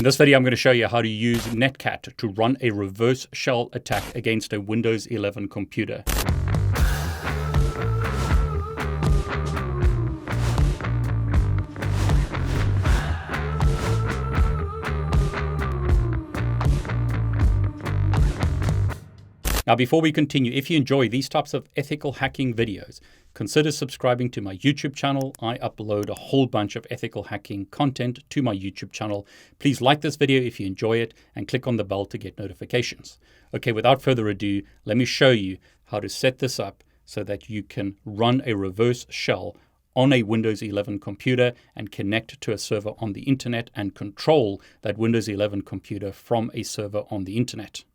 In this video, I'm going to show you how to use NETCAT to run a reverse shell attack against a Windows 11 computer. Now, before we continue, if you enjoy these types of ethical hacking videos, consider subscribing to my YouTube channel. I upload a whole bunch of ethical hacking content to my YouTube channel. Please like this video if you enjoy it and click on the bell to get notifications. Okay, without further ado, let me show you how to set this up so that you can run a reverse shell on a Windows 11 computer and connect to a server on the internet and control that Windows 11 computer from a server on the internet.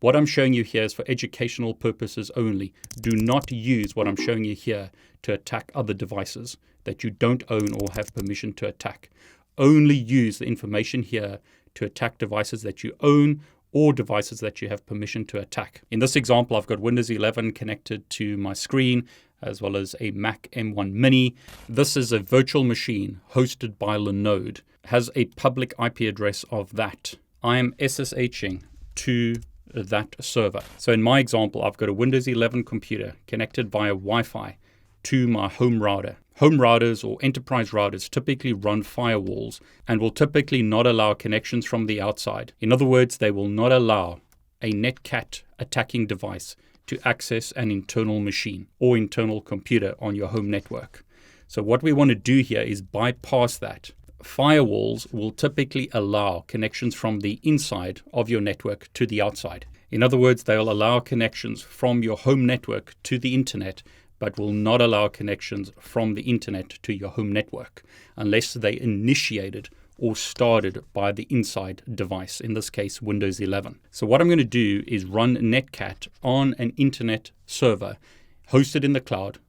What I'm showing you here is for educational purposes only. Do not use what I'm showing you here to attack other devices that you don't own or have permission to attack. Only use the information here to attack devices that you own or devices that you have permission to attack. In this example, I've got Windows 11 connected to my screen, as well as a Mac M1 Mini. This is a virtual machine hosted by Linode. It has a public IP address of that. I am SSHing to that server. So in my example, I've got a Windows 11 computer connected via Wi-Fi to my home router. Home routers or enterprise routers typically run firewalls and will typically not allow connections from the outside. In other words, they will not allow a NETCAT attacking device to access an internal machine or internal computer on your home network. So what we want to do here is bypass that. Firewalls will typically allow connections from the inside of your network to the outside. In other words, they'll allow connections from your home network to the internet, but will not allow connections from the internet to your home network unless they initiated or started by the inside device, in this case, Windows 11. So what I'm going to do is run NETCAT on an internet server hosted in the cloud.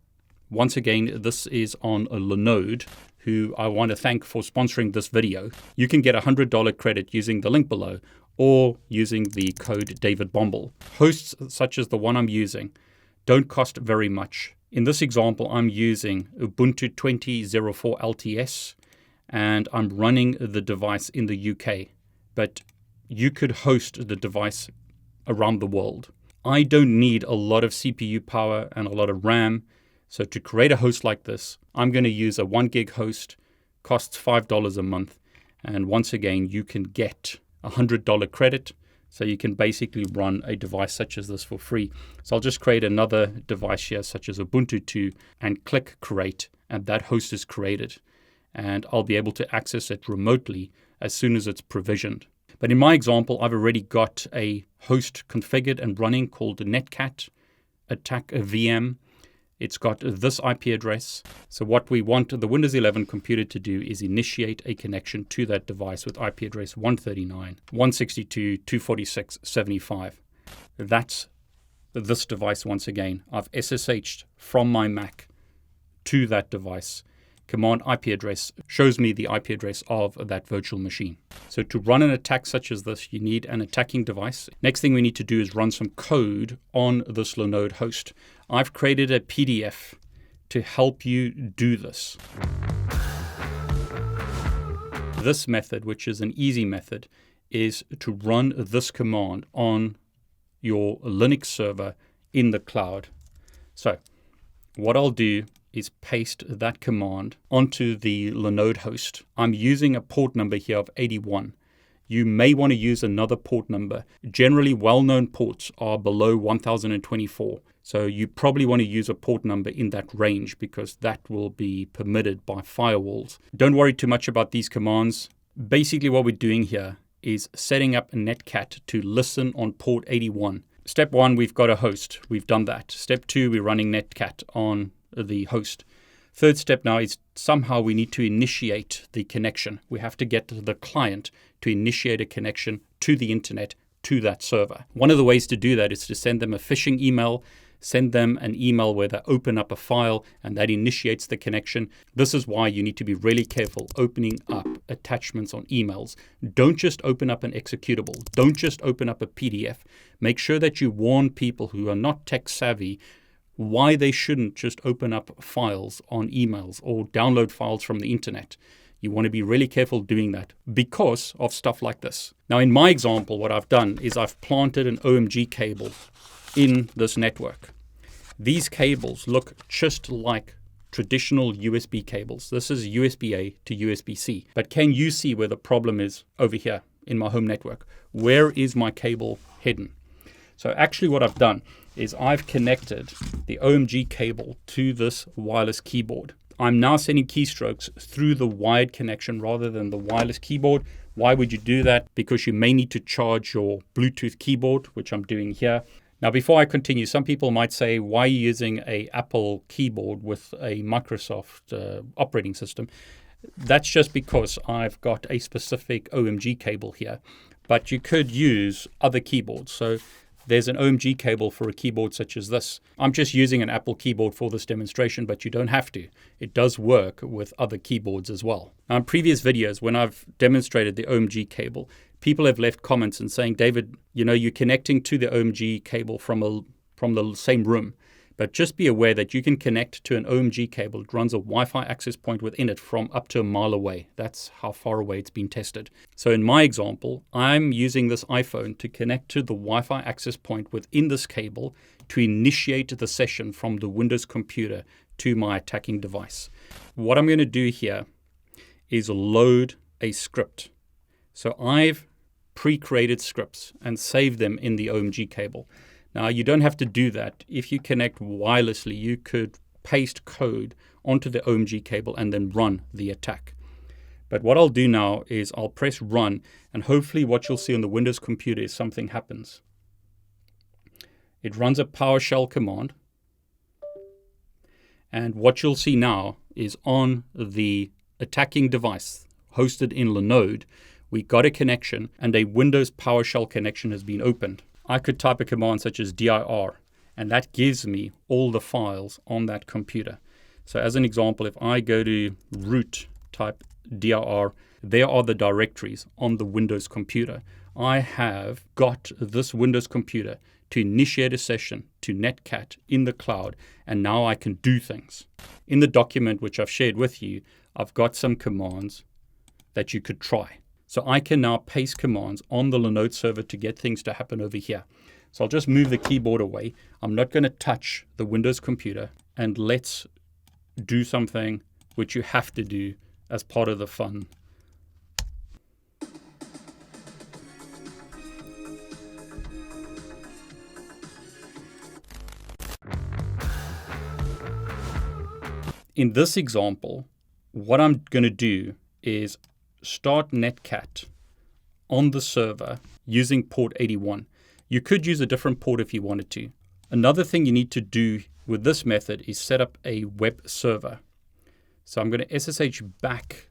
Once again, this is on a Linode, who I want to thank for sponsoring this video. You can get a $100 credit using the link below or using the code David Bombal. Hosts such as the one I'm using don't cost very much. In this example, I'm using Ubuntu 20.04 LTS and I'm running the device in the UK, but you could host the device around the world. I don't need a lot of CPU power and a lot of RAM. So to create a host like this, I'm going to use a 1 gig host, costs $5 a month. And once again, you can get a $100 credit. So you can basically run a device such as this for free. So I'll just create another device here, such as Ubuntu 2, and click create. And that host is created. And I'll be able to access it remotely as soon as it's provisioned. But in my example, I've already got a host configured and running called the NETCAT attack VM. It's got this IP address. So what we want the Windows 11 computer to do is initiate a connection to that device with IP address 139.162.246.75. That's this device once again. I've SSH'd from my Mac to that device. Command IP address shows me the IP address of that virtual machine. So to run an attack such as this, you need an attacking device. Next thing we need to do is run some code on this Linode host. I've created a PDF to help you do this. This method, which is an easy method, is to run this command on your Linux server in the cloud. So what I'll do is paste that command onto the Linode host. I'm using a port number here of 81. You may want to use another port number. Generally, well-known ports are below 1024. So you probably want to use a port number in that range because that will be permitted by firewalls. Don't worry too much about these commands. Basically, what we're doing here is setting up a NETCAT to listen on port 81. Step 1, we've got a host. We've done that. Step 2, we're running NETCAT on the host. Third step now is somehow we need to initiate the connection. We have to get the client to initiate a connection to the internet, to that server. One of the ways to do that is to send them a phishing email, send them an email where they open up a file and that initiates the connection. This is why you need to be really careful opening up attachments on emails. Don't just open up an executable. Don't just open up a PDF. Make sure that you warn people who are not tech savvy why they shouldn't just open up files on emails or download files from the internet. You want to be really careful doing that because of stuff like this. Now, in my example, what I've done is I've planted an OMG cable in this network. These cables look just like traditional USB cables. This is USB-A to USB-C. But can you see where the problem is over here in my home network? Where is my cable hidden? So actually what I've done is I've connected the OMG cable to this wireless keyboard. I'm now sending keystrokes through the wired connection rather than the wireless keyboard. Why would you do that? Because you may need to charge your Bluetooth keyboard, which I'm doing here. Now, before I continue, some people might say, why are you using an Apple keyboard with a Microsoft operating system? That's just because I've got a specific OMG cable here, but you could use other keyboards. So there's an OMG cable for a keyboard such as this. I'm just using an Apple keyboard for this demonstration, but you don't have to. It does work with other keyboards as well. Now, in previous videos, when I've demonstrated the OMG cable, people have left comments and saying, David, you know, you're connecting to the OMG cable from the same room. But just be aware that you can connect to an OMG cable. It runs a Wi-Fi access point within it from up to a mile away. That's how far away it's been tested. So in my example, I'm using this iPhone to connect to the Wi-Fi access point within this cable to initiate the session from the Windows computer to my attacking device. What I'm going to do here is load a script. So I've pre-created scripts and saved them in the OMG cable. Now, you don't have to do that. If you connect wirelessly, you could paste code onto the OMG cable and then run the attack. But what I'll do now is I'll press run, and hopefully what you'll see on the Windows computer is something happens. It runs a PowerShell command. And what you'll see now is on the attacking device hosted in Linode, we got a connection and a Windows PowerShell connection has been opened. I could type a command such as dir, and that gives me all the files on that computer. So as an example, if I go to root, type dir, there are the directories on the Windows computer. I have got this Windows computer to initiate a session to NETCAT in the cloud, and now I can do things. In the document which I've shared with you, I've got some commands that you could try. So I can now paste commands on the Linode server to get things to happen over here. So I'll just move the keyboard away. I'm not going to touch the Windows computer, and let's do something which you have to do as part of the fun. In this example, what I'm going to do is start NETCAT on the server using port 81. You could use a different port if you wanted to. Another thing you need to do with this method is set up a web server. So I'm going to SSH back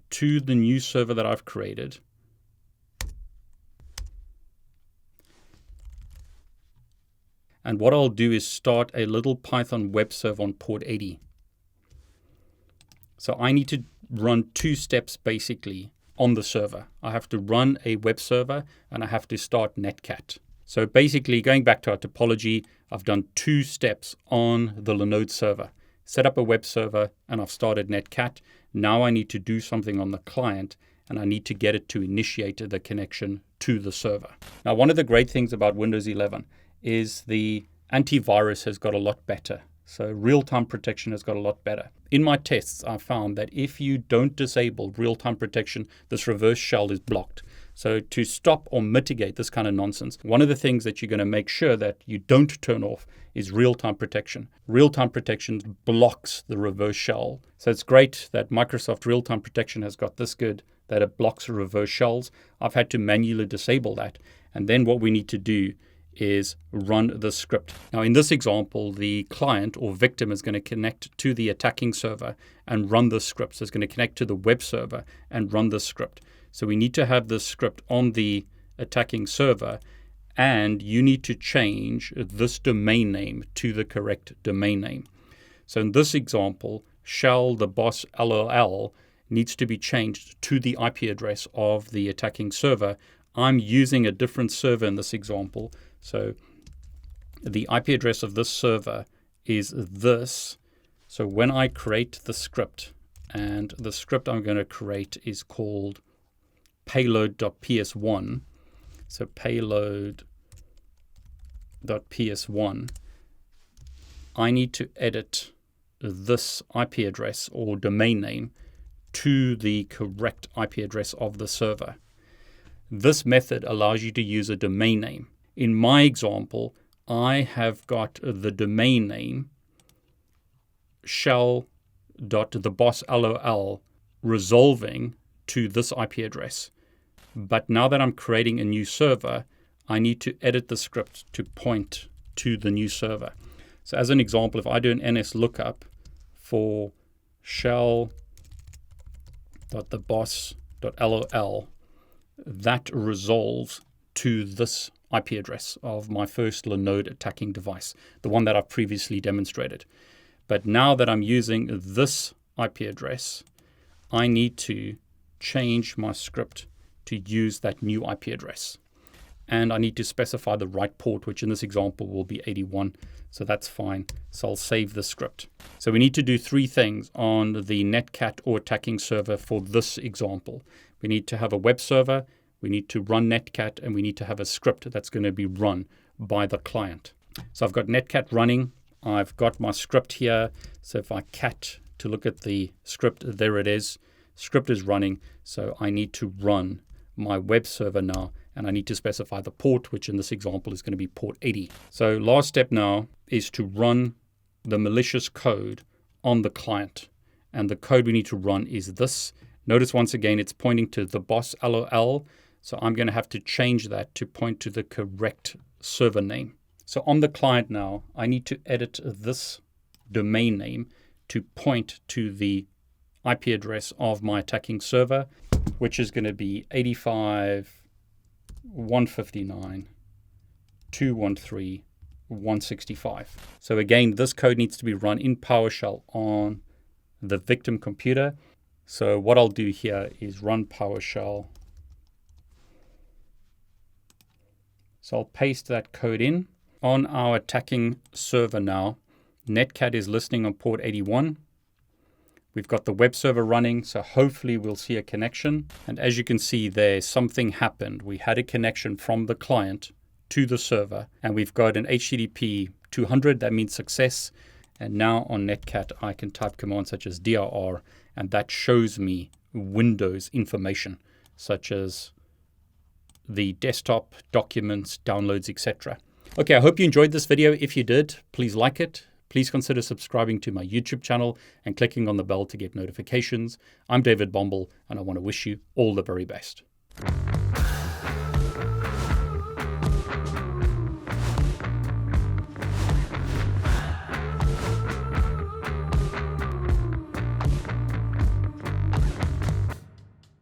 to the new server that I've created. And what I'll do is start a little Python web server on port 80. So I need to run two steps basically on the server. I have to run a web server and I have to start NETCAT. So basically, going back to our topology, I've done two steps on the Linode server. Set up a web server and I've started NETCAT. Now I need to do something on the client and I need to get it to initiate the connection to the server. Now, one of the great things about Windows 11 is the antivirus has got a lot better. So real-time protection has got a lot better. In my tests, I found that if you don't disable real-time protection, this reverse shell is blocked. So to stop or mitigate this kind of nonsense, one of the things that you're going to make sure that you don't turn off is real-time protection. Real-time protection blocks the reverse shell. So it's great that Microsoft real-time protection has got this good, that it blocks reverse shells. I've had to manually disable that. And then what we need to do is run the script. Now in this example, the client or victim is going to connect to the attacking server and run the script. So it's going to connect to the web server and run the script. So we need to have this script on the attacking server, and you need to change this domain name to the correct domain name. So in this example, shell the boss LLL needs to be changed to the IP address of the attacking server. I'm using a different server in this example. So the IP address of this server is this. So when I create the script And the script I'm going to create is called payload.ps1. So payload.ps1. I need to edit this IP address or domain name to the correct IP address of the server. This method allows you to use a domain name. In my example, I have got the domain name shell.thebosslol resolving to this IP address. But now that I'm creating a new server, I need to edit the script to point to the new server. So as an example, if I do an NS lookup for shell.theboss.lol, that resolves to this IP address of my first Linode attacking device, the one that I've previously demonstrated. But now that I'm using this IP address, I need to change my script to use that new IP address. And I need to specify the right port, which in this example will be 81. So that's fine. So I'll save the script. So we need to do three things on the NETCAT or attacking server for this example. We need to have a web server, we need to run NETCAT, and we need to have a script that's going to be run by the client. So I've got NETCAT running. I've got my script here. So if I cat to look at the script, there it is. Script is running. So I need to run my web server now, and I need to specify the port, which in this example is going to be port 80. So last step now is to run the malicious code on the client. And the code we need to run is this. Notice once again, it's pointing to the boss LOL. So I'm going to have to change that to point to the correct server name. So on the client now, I need to edit this domain name to point to the IP address of my attacking server, which is going to be 85.159.213.165. So again, this code needs to be run in PowerShell on the victim computer. So what I'll do here is run PowerShell. So I'll paste that code in. On our attacking server now, NETCAT is listening on port 81. We've got the web server running, so hopefully we'll see a connection. And as you can see there, something happened. We had a connection from the client to the server, and we've got an HTTP 200, that means success. And now on NETCAT, I can type commands such as dir, and that shows me Windows information, such as the desktop, documents, downloads, etc. Okay, I hope you enjoyed this video. If you did, please like it. Please consider subscribing to my YouTube channel and clicking on the bell to get notifications. I'm David Bombal, and I want to wish you all the very best.